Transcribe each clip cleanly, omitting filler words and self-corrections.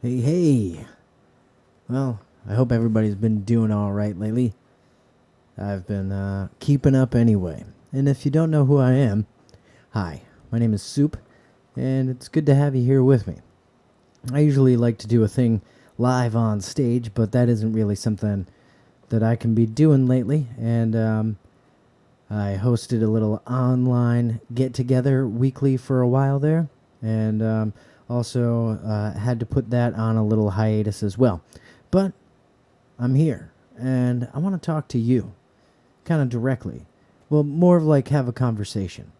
Hey, hey. Well, I hope everybody's been doing all right lately. I've been keeping up anyway. And if you don't know who I am, hi, my name is Supe, and it's good to have you here with me. I usually like to do a thing live on stage, but that isn't really something that I can be doing lately. And I hosted a little online get together weekly for a while there, and also had to put that on a little hiatus as well. But I'm here, and I want to talk to you, kind of directly. Well, more of like have a conversation,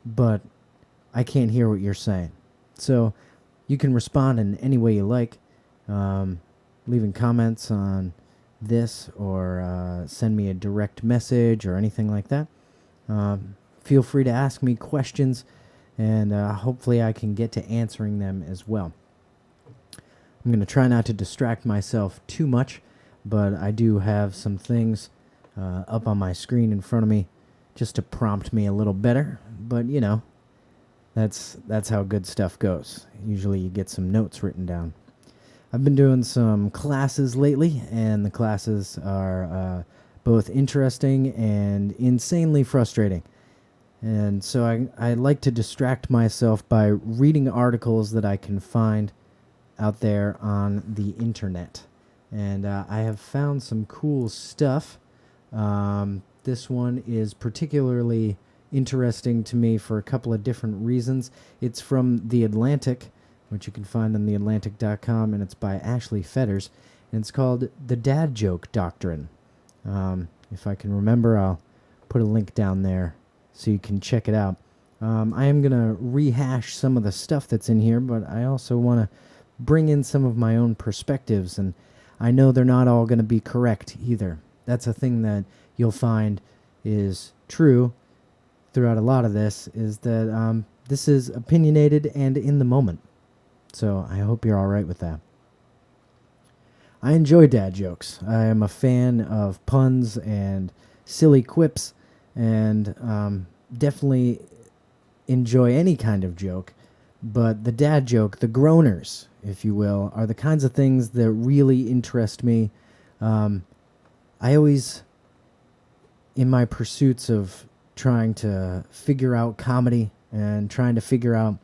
but I can't hear what you're saying. So you can respond in any way you like, um, leaving comments on this or send me a direct message or anything like that. Feel free to ask me questions, and hopefully I can get to answering them as well. I'm going to try not to distract myself too much, but I do have some things up on my screen in front of me just to prompt me a little better. But that's how good stuff goes. Usually you get some notes written down. I've been doing some classes lately, and the classes are both interesting and insanely frustrating. And so I like to distract myself by reading articles that I can find out there on the internet. And I have found some cool stuff. This one is particularly interesting to me for a couple of different reasons. It's from The Atlantic, which you can find on theatlantic.com, and it's by Ashley Fetters. And it's called The Dad Joke Doctrine. If I can remember, I'll put a link down there so you can check it out. I am going to rehash some of the stuff that's in here, but I also want to bring in some of my own perspectives, and I know they're not all going to be correct either. That's a thing that you'll find is true throughout a lot of this, is that this is opinionated and in the moment. So I hope you're all right with that. I enjoy dad jokes. I am a fan of puns and silly quips, and definitely enjoy any kind of joke. But the dad joke, the groaners, if you will, are the kinds of things that really interest me. I always, in my pursuits of trying to figure out comedy and trying to figure out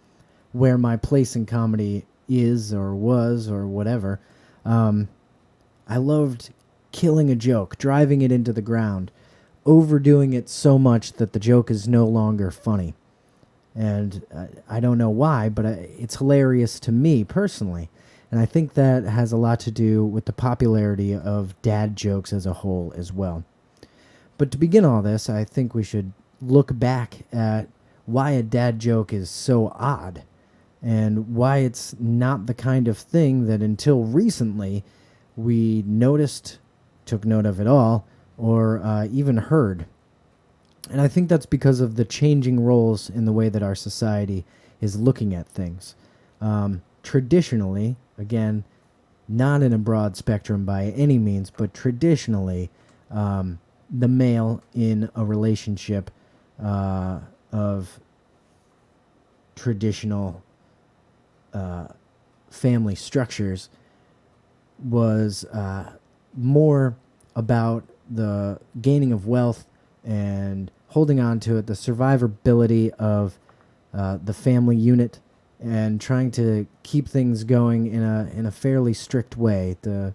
where my place in comedy is or was or whatever, I loved killing a joke, driving it into the ground, overdoing it so much that the joke is no longer funny. And I don't know why, but it's hilarious to me personally. And I think that has a lot to do with the popularity of dad jokes as a whole as well. But to begin all this, I think we should look back at why a dad joke is so odd and why it's not the kind of thing that until recently we noticed, took note of at all, or even heard. And I think that's because of the changing roles in the way that our society is looking at things. Traditionally, again, not in a broad spectrum by any means, but traditionally, the male in a relationship of traditional family structures was more about the gaining of wealth and holding on to it, the survivability of the family unit, and trying to keep things going in a fairly strict way. The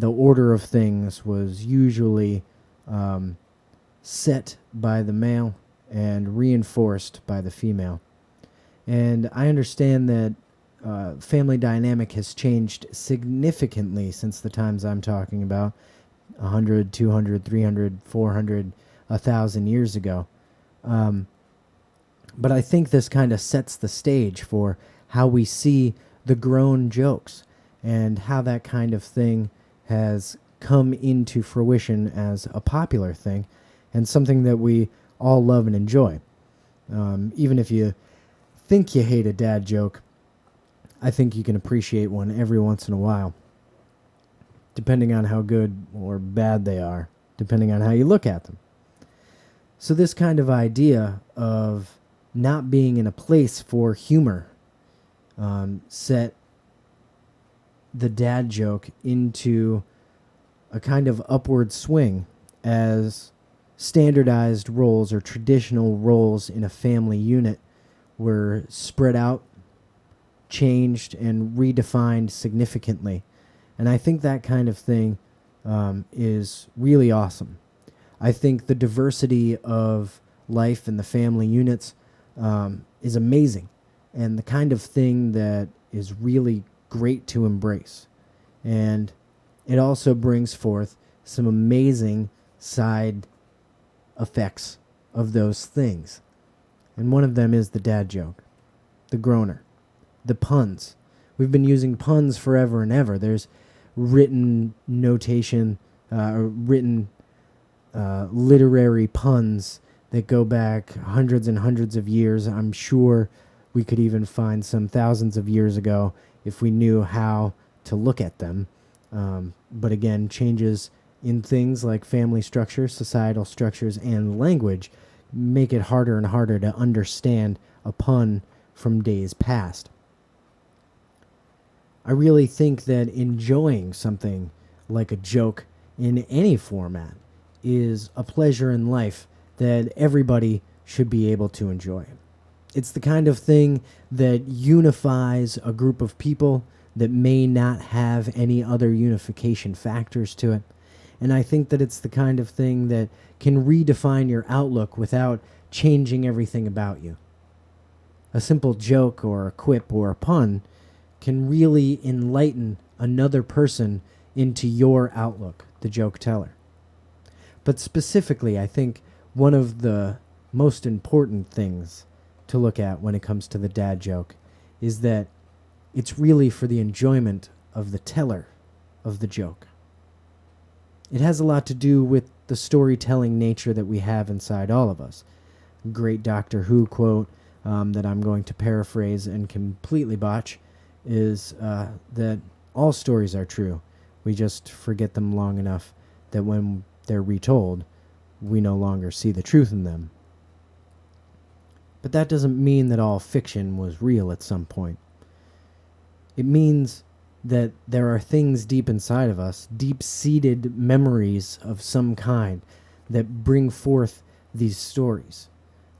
order of things was usually set by the male and reinforced by the female. And I understand that family dynamic has changed significantly since the times I'm talking about, 100, 200, 300, 400, 1,000 years ago. But I think this kind of sets the stage for how we see the grown jokes and how that kind of thing has come into fruition as a popular thing and something that we all love and enjoy. Even if you think you hate a dad joke, I think you can appreciate one every once in a while, depending on how good or bad they are, depending on how you look at them. So this kind of idea of not being in a place for humor set the dad joke into a kind of upward swing as standardized roles or traditional roles in a family unit were spread out, changed, and redefined significantly. And I think that kind of thing is really awesome. I think the diversity of life in the family units is amazing, and the kind of thing that is really great to embrace. And it also brings forth some amazing side effects of those things. And one of them is the dad joke, the groaner, the puns. We've been using puns forever and ever. There's written notation, written literary puns that go back hundreds and hundreds of years. I'm sure we could even find some thousands of years ago if we knew how to look at them. But again, changes in things like family structure, societal structures, and language make it harder and harder to understand a pun from days past. I really think that enjoying something like a joke in any format is a pleasure in life that everybody should be able to enjoy. It's the kind of thing that unifies a group of people that may not have any other unification factors to it. And I think that it's the kind of thing that can redefine your outlook without changing everything about you. A simple joke or a quip or a pun can really enlighten another person into your outlook, the joke teller. But specifically, I think one of the most important things to look at when it comes to the dad joke is that it's really for the enjoyment of the teller of the joke. It has a lot to do with the storytelling nature that we have inside all of us. Great Doctor Who quote that I'm going to paraphrase and completely botch is that all stories are true. We just forget them long enough that when they're retold, we no longer see the truth in them. But that doesn't mean that all fiction was real at some point. It means that there are things deep inside of us, deep-seated memories of some kind, that bring forth these stories.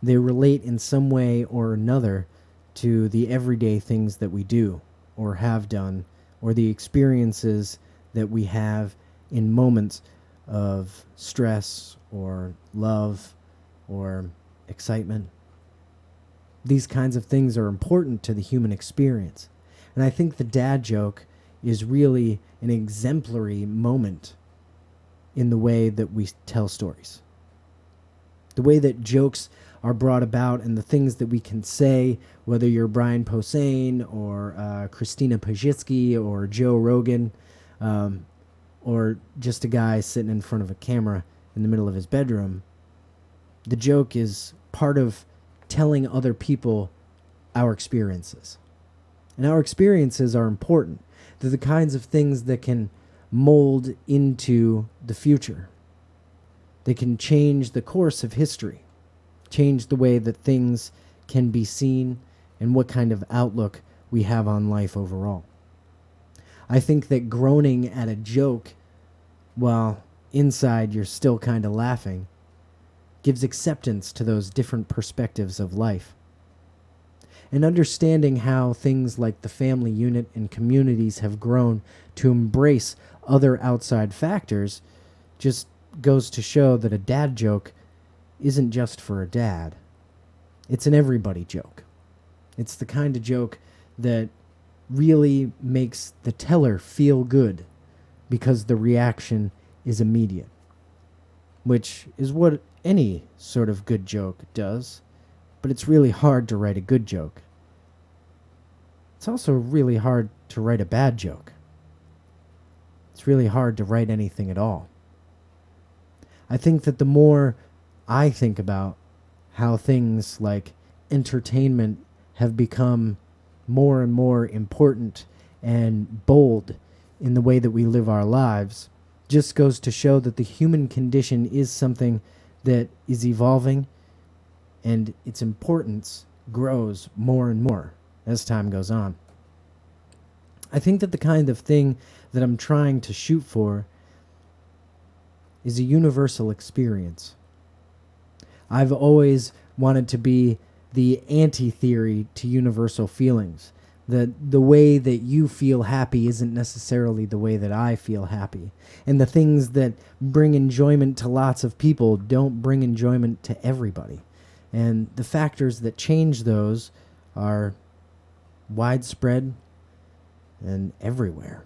They relate in some way or another to the everyday things that we do or have done, or the experiences that we have in moments of stress or love or excitement. These kinds of things are important to the human experience. And I think the dad joke is really an exemplary moment in the way that we tell stories. The way that jokes are brought about and the things that we can say, whether you're Brian Posehn or Christina Pajitsky or Joe Rogan, or just a guy sitting in front of a camera in the middle of his bedroom, the joke is part of telling other people our experiences. And our experiences are important. They're the kinds of things that can mold into the future. They can change the course of history, change the way that things can be seen and what kind of outlook we have on life overall. I think that groaning at a joke while inside you're still kind of laughing gives acceptance to those different perspectives of life. And understanding how things like the family unit and communities have grown to embrace other outside factors just goes to show that a dad joke isn't just for a dad. It's an everybody joke. It's the kind of joke that really makes the teller feel good because the reaction is immediate, which is what any sort of good joke does, but it's really hard to write a good joke. It's also really hard to write a bad joke. It's really hard to write anything at all. I think that the more I think about how things like entertainment have become more and more important and bold in the way that we live our lives, just goes to show that the human condition is something that is evolving, and its importance grows more and more as time goes on. I think that the kind of thing that I'm trying to shoot for is a universal experience. I've always wanted to be the anti-theory to universal feelings. That the way that you feel happy isn't necessarily the way that I feel happy. And the things that bring enjoyment to lots of people don't bring enjoyment to everybody. And the factors that change those are widespread and everywhere.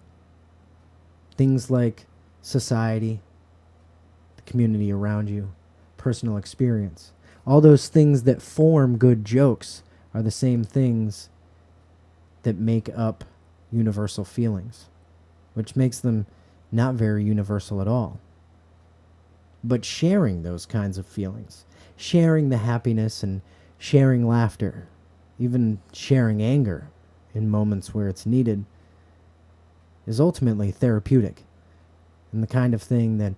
Things like society, the community around you, personal experience. All those things that form good jokes are the same things that make up universal feelings, which makes them not very universal at all. But sharing those kinds of feelings, sharing the happiness and sharing laughter, even sharing anger in moments where it's needed, is ultimately therapeutic and the kind of thing that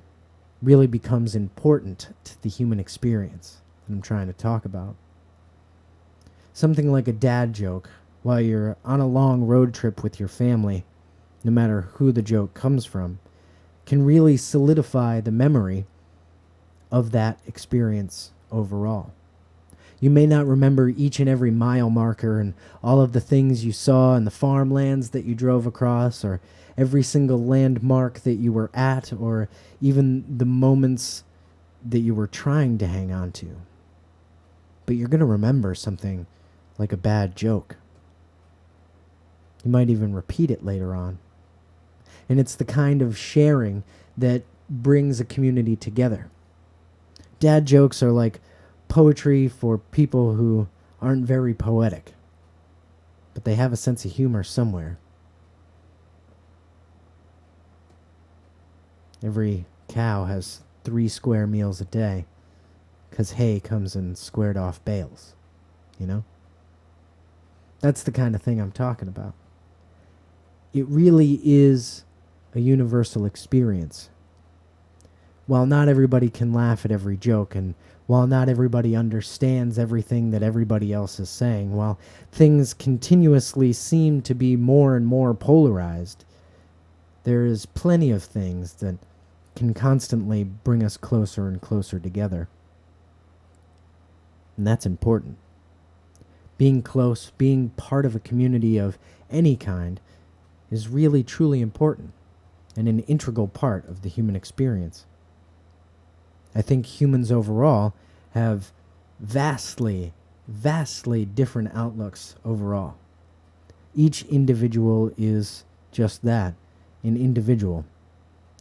really becomes important to the human experience that I'm trying to talk about. Something like a dad joke while you're on a long road trip with your family, no matter who the joke comes from, can really solidify the memory of that experience overall. You may not remember each and every mile marker and all of the things you saw in the farmlands that you drove across, or every single landmark that you were at, or even the moments that you were trying to hang on to. But you're going to remember something like a bad joke. You might even repeat it later on. And it's the kind of sharing that brings a community together. Dad jokes are like poetry for people who aren't very poetic, but they have a sense of humor somewhere. Every cow has 3 square meals a day, 'cause hay comes in squared off bales, you know? That's the kind of thing I'm talking about. It really is a universal experience. While not everybody can laugh at every joke, and while not everybody understands everything that everybody else is saying, while things continuously seem to be more and more polarized, there is plenty of things that can constantly bring us closer and closer together. And that's important. Being close, being part of a community of any kind, is really truly important and an integral part of the human experience. I think humans overall have vastly, vastly different outlooks overall. Each individual is just that, an individual.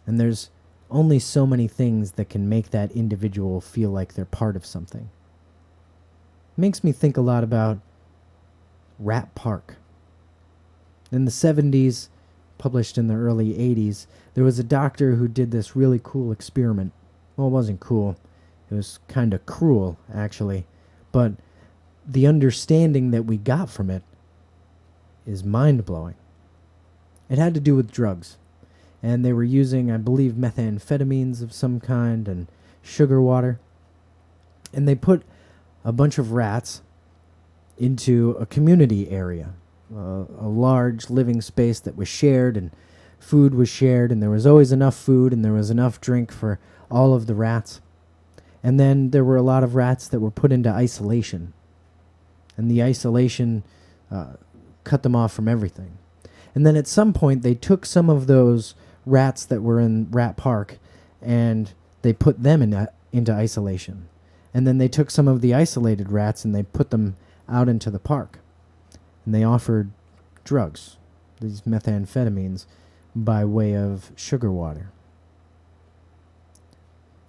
And there's only so many things that can make that individual feel like they're part of something. It makes me think a lot about Rat Park. In the 70s, published in the early 80s, there was a doctor who did this really cool experiment. Well, it wasn't cool. It was kind of cruel, actually. But the understanding that we got from it is mind-blowing. It had to do with drugs. And they were using, I believe, methamphetamines of some kind and sugar water. And they put a bunch of rats into a community area, a large living space that was shared, and food was shared, and there was always enough food and there was enough drink for all of the rats. And then there were a lot of rats that were put into isolation. And the isolation cut them off from everything. And then at some point, they took some of those rats that were in Rat Park and they put them into isolation. And then they took some of the isolated rats and they put them out into the park. And they offered drugs, these methamphetamines, by way of sugar water.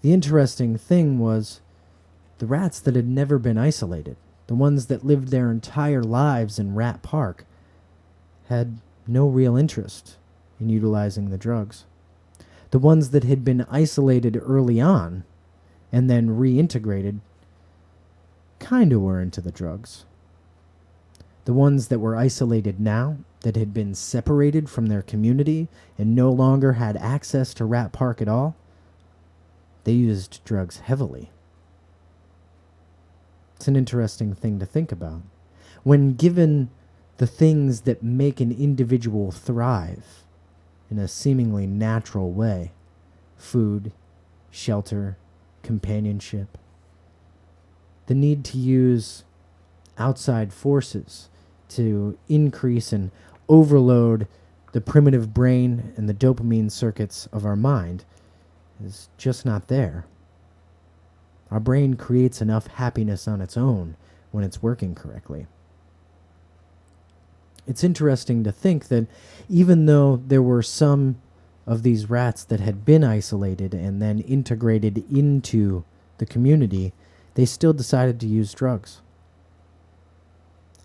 The interesting thing was the rats that had never been isolated, the ones that lived their entire lives in Rat Park, had no real interest in utilizing the drugs. The ones that had been isolated early on and then reintegrated kind of were into the drugs. The ones that were isolated now, that had been separated from their community and no longer had access to Rat Park at all, they used drugs heavily. It's an interesting thing to think about. When given the things that make an individual thrive in a seemingly natural way: food, shelter, companionship. The need to use outside forces to increase and overload the primitive brain and the dopamine circuits of our mind is just not there. Our brain creates enough happiness on its own when it's working correctly. It's interesting to think that even though there were some of these rats that had been isolated and then integrated into the community, they still decided to use drugs.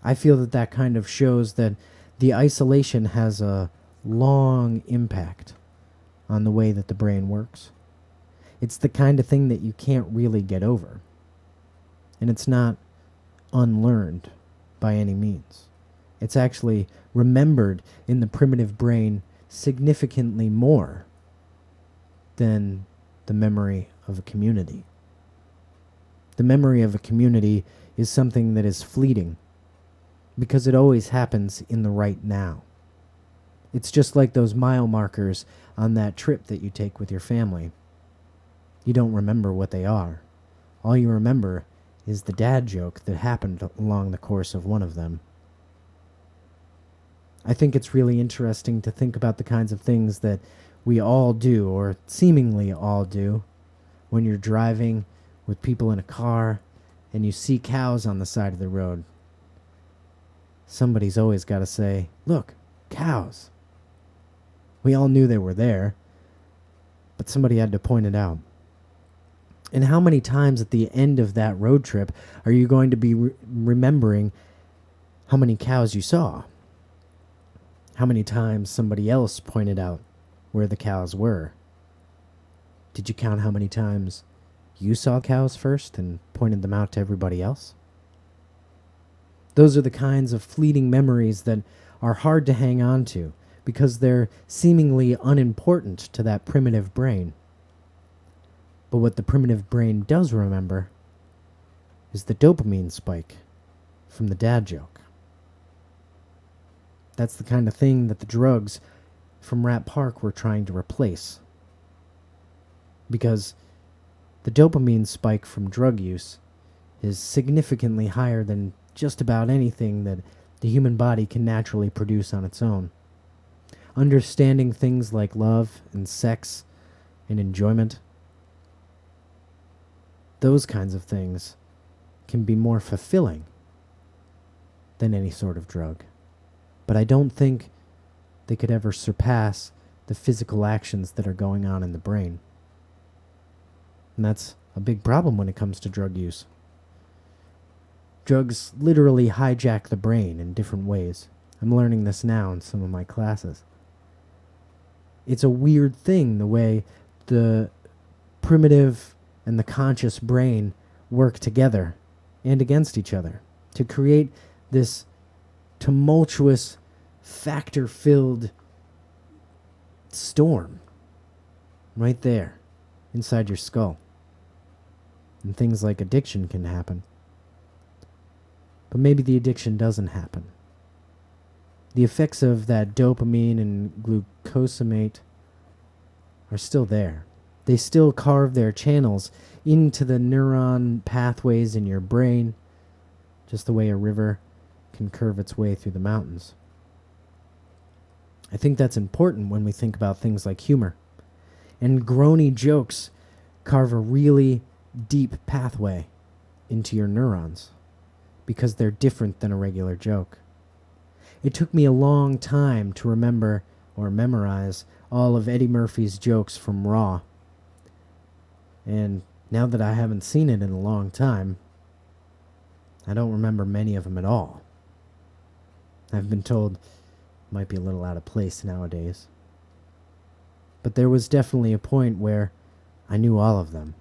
I feel that that kind of shows that the isolation has a long impact on the way that the brain works. It's the kind of thing that you can't really get over. And it's not unlearned by any means. It's actually remembered in the primitive brain significantly more than the memory of a community. The memory of a community is something that is fleeting because it always happens in the right now. It's just like those mile markers on that trip that you take with your family. You don't remember what they are. All you remember is the dad joke that happened along the course of one of them. I think it's really interesting to think about the kinds of things that we all do, or seemingly all do, when you're driving with people in a car and you see cows on the side of the road. Somebody's always got to say, "Look, cows." We all knew they were there, but somebody had to point it out. And how many times at the end of that road trip are you going to be remembering how many cows you saw? How many times somebody else pointed out where the cows were? Did you count how many times you saw cows first and pointed them out to everybody else? Those are the kinds of fleeting memories that are hard to hang on to because they're seemingly unimportant to that primitive brain. But what the primitive brain does remember is the dopamine spike from the dad joke. That's the kind of thing that the drugs from Rat Park were trying to replace. Because the dopamine spike from drug use is significantly higher than just about anything that the human body can naturally produce on its own. Understanding things like love and sex and enjoyment, those kinds of things can be more fulfilling than any sort of drug. But I don't think they could ever surpass the physical actions that are going on in the brain. And that's a big problem when it comes to drug use. Drugs literally hijack the brain in different ways. I'm learning this now in some of my classes. It's a weird thing the way the primitive and the conscious brain work together and against each other to create this tumultuous, factor-filled storm right there inside your skull. And things like addiction can happen. But maybe the addiction doesn't happen. The effects of that dopamine and glucosamate are still there. They still carve their channels into the neuron pathways in your brain, just the way a river can curve its way through the mountains. I think that's important when we think about things like humor. And groany jokes carve a really deep pathway into your neurons because they're different than a regular joke. It took me a long time to remember or memorize all of Eddie Murphy's jokes from Raw. And now that I haven't seen it in a long time, I don't remember many of them at all. I've been told it might be a little out of place nowadays. But there was definitely a point where I knew all of them.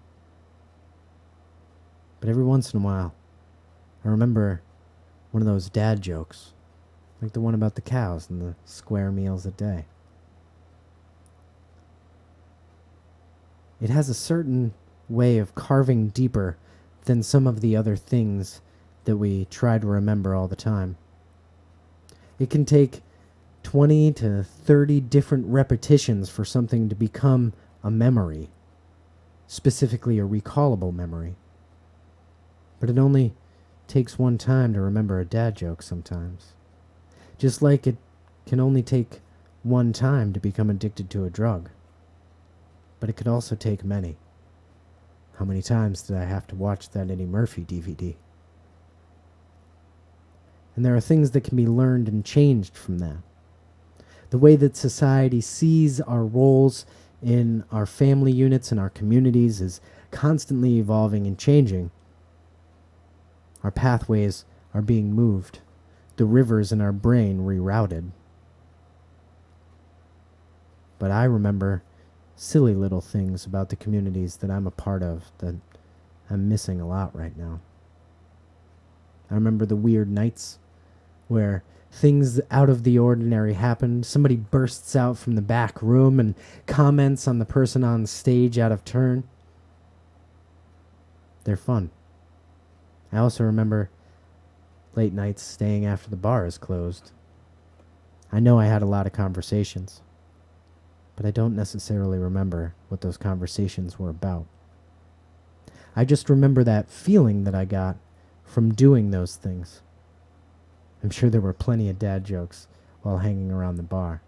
But every once in a while, I remember one of those dad jokes, like the one about the cows and the square meals a day. It has a certain way of carving deeper than some of the other things that we try to remember all the time. It can take 20 to 30 different repetitions for something to become a memory, specifically a recallable memory. But it only takes one time to remember a dad joke sometimes. Just like it can only take one time to become addicted to a drug. But it could also take many. How many times did I have to watch that Eddie Murphy DVD? And there are things that can be learned and changed from that. The way that society sees our roles in our family units and our communities is constantly evolving and changing. Our pathways are being moved. The rivers in our brain rerouted. But I remember silly little things about the communities that I'm a part of that I'm missing a lot right now. I remember the weird nights where things out of the ordinary happen. Somebody bursts out from the back room and comments on the person on stage out of turn. They're fun. I also remember late nights staying after the bar is closed. I know I had a lot of conversations, but I don't necessarily remember what those conversations were about. I just remember that feeling that I got from doing those things. I'm sure there were plenty of dad jokes while hanging around the bar.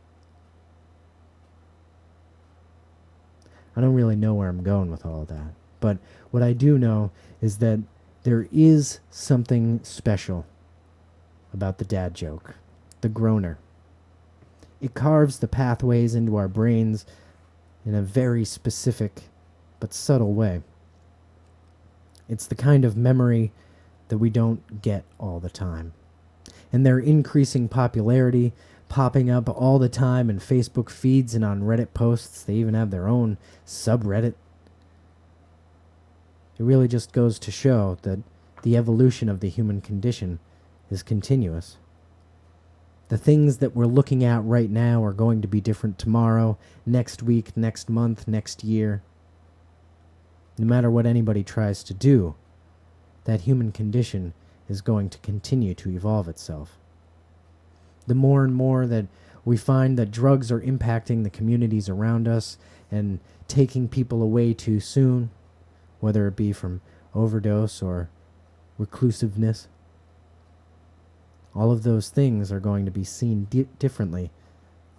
I don't really know where I'm going with all of that, but what I do know is that there is something special about the dad joke, the groaner. It carves the pathways into our brains in a very specific but subtle way. It's the kind of memory that we don't get all the time. And their increasing popularity, popping up all the time in Facebook feeds and on Reddit posts. They even have their own subreddit. It really just goes to show that the evolution of the human condition is continuous. The things that we're looking at right now are going to be different tomorrow, next week, next month, next year. No matter what anybody tries to do, that human condition is going to continue to evolve itself. The more and more that we find that drugs are impacting the communities around us and taking people away too soon, whether it be from overdose or reclusiveness, all of those things are going to be seen differently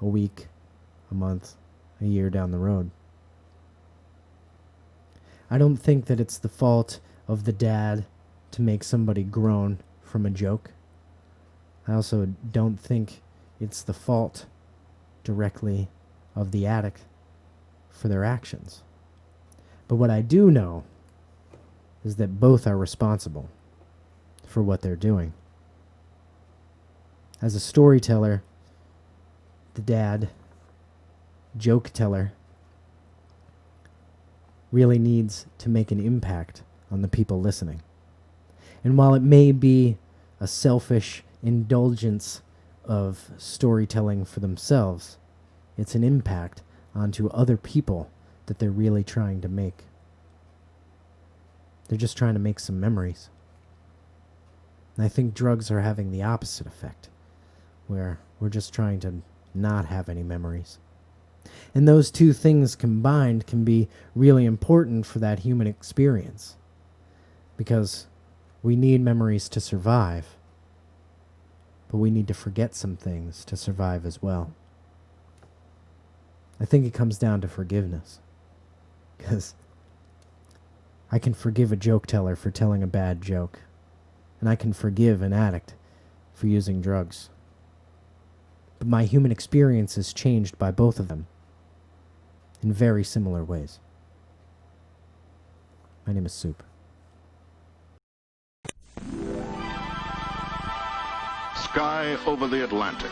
a week, a month, a year down the road. I don't think that it's the fault of the dad to make somebody groan from a joke. I also don't think it's the fault directly of the addict for their actions. But what I do know is that both are responsible for what they're doing. As a storyteller, the dad, joke teller, really needs to make an impact on the people listening. And while it may be a selfish indulgence of storytelling for themselves, it's an impact onto other people that they're really trying to make. They're just trying to make some memories. And I think drugs are having the opposite effect, where we're just trying to not have any memories. And those two things combined can be really important for that human experience, because we need memories to survive, but we need to forget some things to survive as well. I think it comes down to forgiveness, because I can forgive a joke teller for telling a bad joke, and I can forgive an addict for using drugs. But my human experience is changed by both of them in very similar ways. My name is Supe. Sky over the Atlantic.